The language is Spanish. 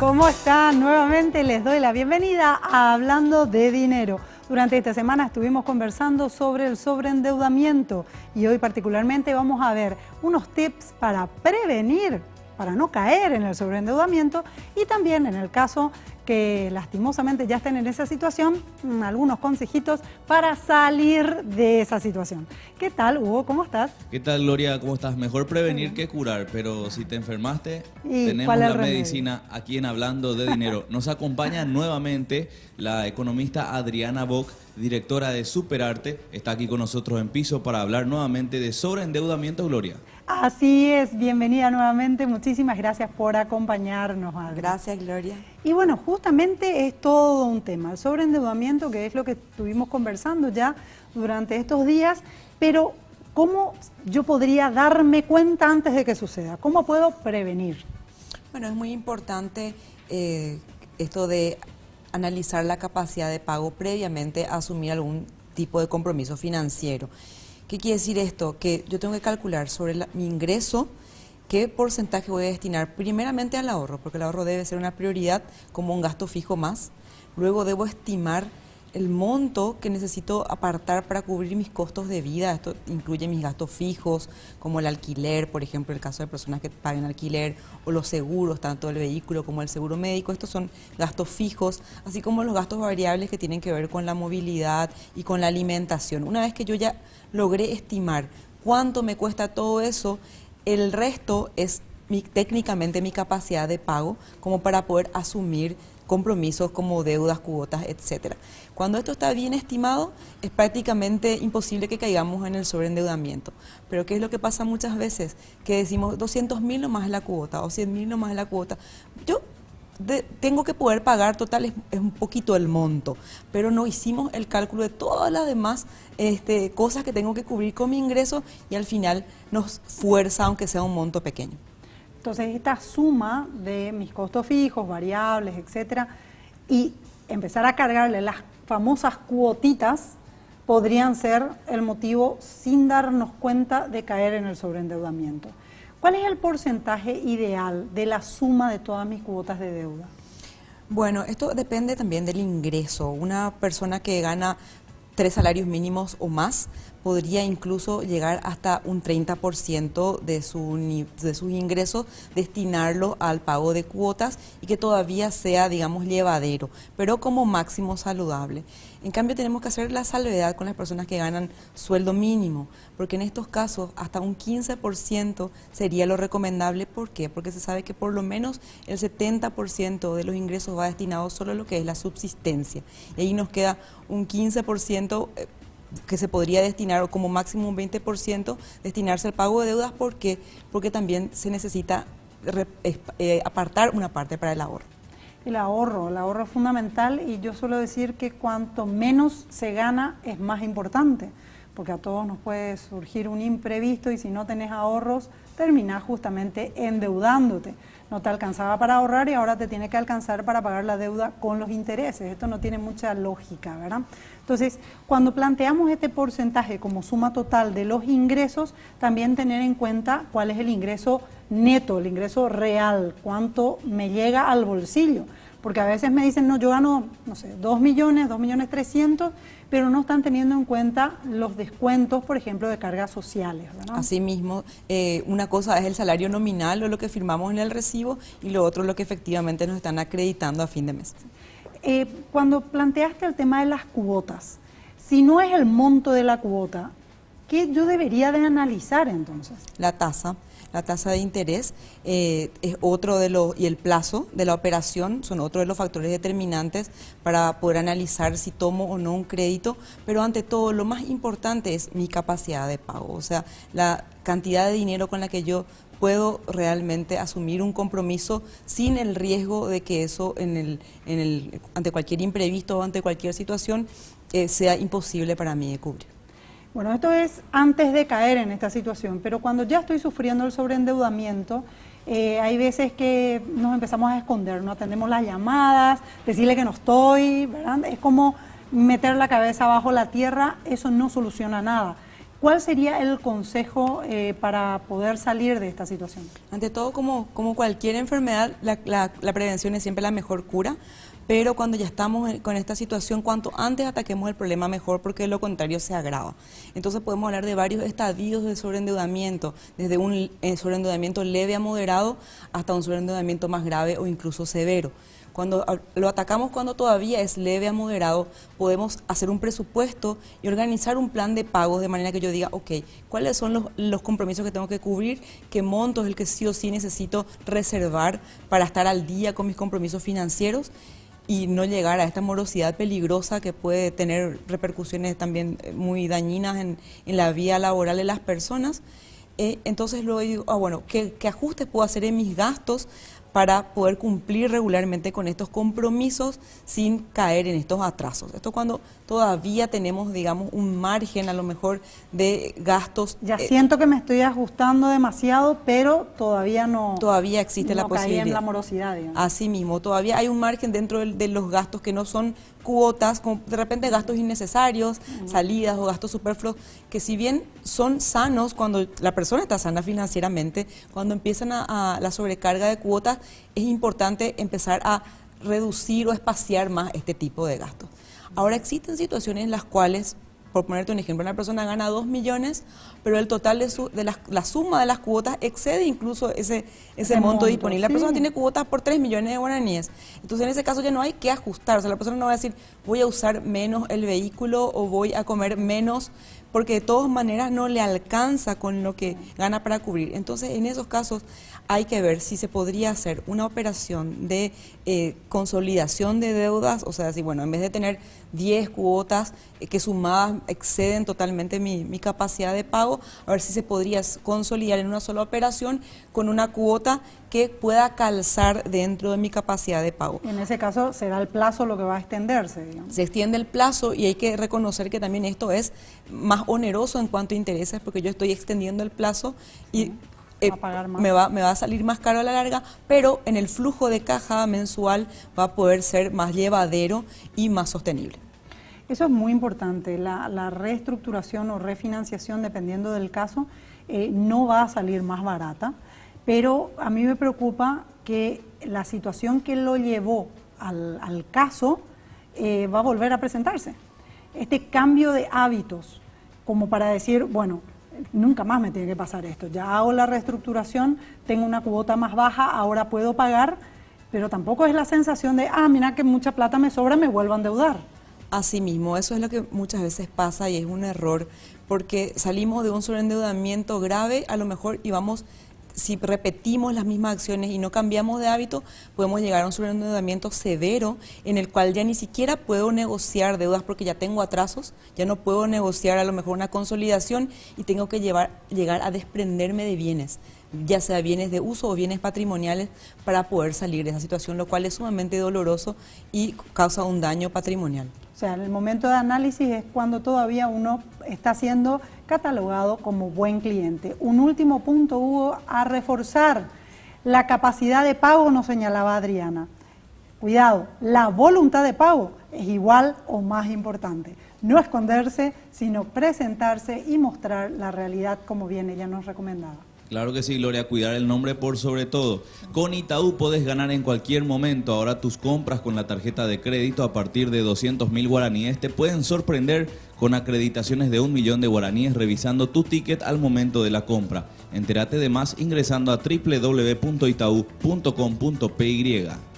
¿Cómo están? Nuevamente les doy la bienvenida a Hablando de Dinero. Durante esta semana estuvimos conversando sobre el sobreendeudamiento y hoy particularmente vamos a ver unos tips para prevenir, para no caer en el sobreendeudamiento y también en el caso que lastimosamente ya estén en esa situación, algunos consejitos para salir de esa situación. ¿Qué tal, Hugo? ¿Cómo estás? ¿Qué tal, Gloria? ¿Cómo estás? Mejor prevenir que curar, pero si te enfermaste, tenemos ¿cuál es la el remedio? medicina aquí en Hablando de Dinero. Nos acompaña nuevamente la economista Adriana Bock, directora de Superarte. Está aquí con nosotros en piso para hablar nuevamente de sobreendeudamiento, Gloria. Así es, bienvenida nuevamente. Muchísimas gracias por acompañarnos, Adri. Gracias, Gloria. Y bueno, justamente es todo un tema, el sobreendeudamiento, que es lo que estuvimos conversando ya durante estos días, pero ¿cómo yo podría darme cuenta antes de que suceda? ¿Cómo puedo prevenir? Bueno, es muy importante esto de analizar la capacidad de pago previamente a asumir algún tipo de compromiso financiero. ¿Qué quiere decir esto? Que yo tengo que calcular sobre mi ingreso qué porcentaje voy a destinar primeramente al ahorro, porque el ahorro debe ser una prioridad como un gasto fijo más. Luego debo estimar el monto que necesito apartar para cubrir mis costos de vida. Esto incluye mis gastos fijos, como el alquiler, por ejemplo, en el caso de personas que paguen alquiler, o los seguros, tanto el vehículo como el seguro médico. Estos son gastos fijos, así como los gastos variables que tienen que ver con la movilidad y con la alimentación. Una vez que yo ya logré estimar cuánto me cuesta todo eso, el resto es técnicamente mi capacidad de pago como para poder asumir compromisos como deudas, cuotas, etcétera. Cuando esto está bien estimado, es prácticamente imposible que caigamos en el sobreendeudamiento. Pero ¿qué es lo que pasa muchas veces? Que decimos 200.000 nomás es la cuota o 100.000 nomás es la cuota. Yo tengo que poder pagar, total, es un poquito el monto, pero no hicimos el cálculo de todas las demás cosas que tengo que cubrir con mi ingreso y al final nos fuerza, aunque sea un monto pequeño. Entonces, esta suma de mis costos fijos, variables, etcétera, y empezar a cargarle las famosas cuotitas, podrían ser el motivo sin darnos cuenta de caer en el sobreendeudamiento. ¿Cuál es el porcentaje ideal de la suma de todas mis cuotas de deuda? Bueno, esto depende también del ingreso. Una persona que gana 3 salarios mínimos o más podría incluso llegar hasta un 30% de sus ingresos, destinarlo al pago de cuotas y que todavía sea, digamos, llevadero, pero como máximo saludable. En cambio, tenemos que hacer la salvedad con las personas que ganan sueldo mínimo, porque en estos casos hasta un 15% sería lo recomendable. ¿Por qué? Porque se sabe que por lo menos el 70% de los ingresos va destinado solo a lo que es la subsistencia. Y ahí nos queda un 15% que se podría destinar, o como máximo un 20%, destinarse al pago de deudas. ¿Por qué? Porque también se necesita apartar una parte para el ahorro. El ahorro es fundamental y yo suelo decir que cuanto menos se gana es más importante, porque a todos nos puede surgir un imprevisto y si no tenés ahorros terminás justamente endeudándote. No te alcanzaba para ahorrar y ahora te tiene que alcanzar para pagar la deuda con los intereses. Esto no tiene mucha lógica, ¿verdad? Entonces, cuando planteamos este porcentaje como suma total de los ingresos, también tener en cuenta cuál es el ingreso neto, el ingreso real, cuánto me llega al bolsillo. Porque a veces me dicen, no, yo gano, no sé, 2 millones, 2.300.000, pero no están teniendo en cuenta los descuentos, por ejemplo, de cargas sociales, ¿verdad? Asimismo, una cosa es el salario nominal o lo que firmamos en el recibo y lo otro lo que efectivamente nos están acreditando a fin de mes. Cuando planteaste el tema de las cuotas, si no es el monto de la cuota, ¿qué yo debería de analizar entonces? La tasa de interés es otro de los, y el plazo de la operación son otro de los factores determinantes para poder analizar si tomo o no un crédito, pero ante todo lo más importante es mi capacidad de pago, o sea, la cantidad de dinero con la que yo puedo realmente asumir un compromiso sin el riesgo de que eso ante cualquier imprevisto o ante cualquier situación sea imposible para mí de cubrir. Bueno, esto es antes de caer en esta situación, pero cuando ya estoy sufriendo el sobreendeudamiento, hay veces que nos empezamos a esconder, no atendemos las llamadas, decirle que no estoy, ¿verdad? Es como meter la cabeza bajo la tierra, eso no soluciona nada. ¿Cuál sería el consejo para poder salir de esta situación? Ante todo, como cualquier enfermedad, la prevención es siempre la mejor cura, pero cuando ya estamos con esta situación, cuanto antes ataquemos el problema mejor, porque de lo contrario se agrava. Entonces podemos hablar de varios estadios de sobreendeudamiento, desde un sobreendeudamiento leve a moderado hasta un sobreendeudamiento más grave o incluso severo. Cuando lo atacamos cuando todavía es leve a moderado, podemos hacer un presupuesto y organizar un plan de pagos de manera que yo diga, ok, ¿cuáles son los compromisos que tengo que cubrir? ¿Qué monto es el que sí o sí necesito reservar para estar al día con mis compromisos financieros? Y no llegar a esta morosidad peligrosa que puede tener repercusiones también muy dañinas en la vida laboral de las personas. Entonces luego digo, bueno, ¿qué ajustes puedo hacer en mis gastos para poder cumplir regularmente con estos compromisos sin caer en estos atrasos? Esto cuando todavía tenemos, digamos, un margen a lo mejor de gastos. Ya siento que me estoy ajustando demasiado, pero todavía no. Todavía existe la posibilidad. Caí en la morosidad, digamos. Así mismo, todavía hay un margen dentro de los gastos que no son cuotas, como de repente gastos innecesarios, salidas o gastos superfluos, que si bien son sanos cuando la persona está sana financieramente, cuando empiezan a la sobrecarga de cuotas, es importante empezar a reducir o espaciar más este tipo de gastos. Ahora existen situaciones en las cuales, por ponerte un ejemplo, una persona gana 2 millones, pero el total de la suma de las cuotas excede incluso ese monto disponible. La persona tiene cuotas por 3 millones de guaraníes. Entonces en ese caso ya no hay que ajustar. O sea, la persona no va a decir voy a usar menos el vehículo o voy a comer menos, porque de todas maneras no le alcanza con lo que gana para cubrir. Entonces en esos casos hay que ver si se podría hacer una operación de consolidación de deudas, o sea, si bueno, en vez de tener 10 cuotas que sumadas exceden totalmente mi capacidad de pago, a ver si se podría consolidar en una sola operación con una cuota que pueda calzar dentro de mi capacidad de pago. En ese caso será el plazo lo que va a extenderse, digamos. Se extiende el plazo y hay que reconocer que también esto es más oneroso en cuanto a intereses, porque yo estoy extendiendo el plazo y me va a salir más caro a la larga, pero en el flujo de caja mensual va a poder ser más llevadero y más sostenible. Eso es muy importante. La reestructuración o refinanciación, dependiendo del caso, no va a salir más barata, pero a mí me preocupa que la situación que lo llevó al caso va a volver a presentarse. Este cambio de hábitos, como para decir, bueno, nunca más me tiene que pasar esto, ya hago la reestructuración, tengo una cuota más baja, ahora puedo pagar, pero tampoco es la sensación de, mira que mucha plata me sobra, me vuelvo a endeudar. Así mismo, eso es lo que muchas veces pasa y es un error, porque salimos de un sobreendeudamiento grave, a lo mejor íbamos, si repetimos las mismas acciones y no cambiamos de hábito, podemos llegar a un sobreendeudamiento severo en el cual ya ni siquiera puedo negociar deudas porque ya tengo atrasos, ya no puedo negociar a lo mejor una consolidación y tengo que llegar a desprenderme de bienes, ya sea bienes de uso o bienes patrimoniales, para poder salir de esa situación, lo cual es sumamente doloroso y causa un daño patrimonial. O sea, en el momento de análisis es cuando todavía uno está siendo catalogado como buen cliente. Un último punto, Hugo, a reforzar la capacidad de pago, nos señalaba Adriana. Cuidado, la voluntad de pago es igual o más importante. No esconderse, sino presentarse y mostrar la realidad como bien ella nos recomendaba. Claro que sí, Gloria, cuidar el nombre por sobre todo. Con Itaú podés ganar en cualquier momento. Ahora tus compras con la tarjeta de crédito a partir de 200.000 guaraníes te pueden sorprender con acreditaciones de 1 millón de guaraníes revisando tu ticket al momento de la compra. Entérate de más ingresando a www.itau.com.py.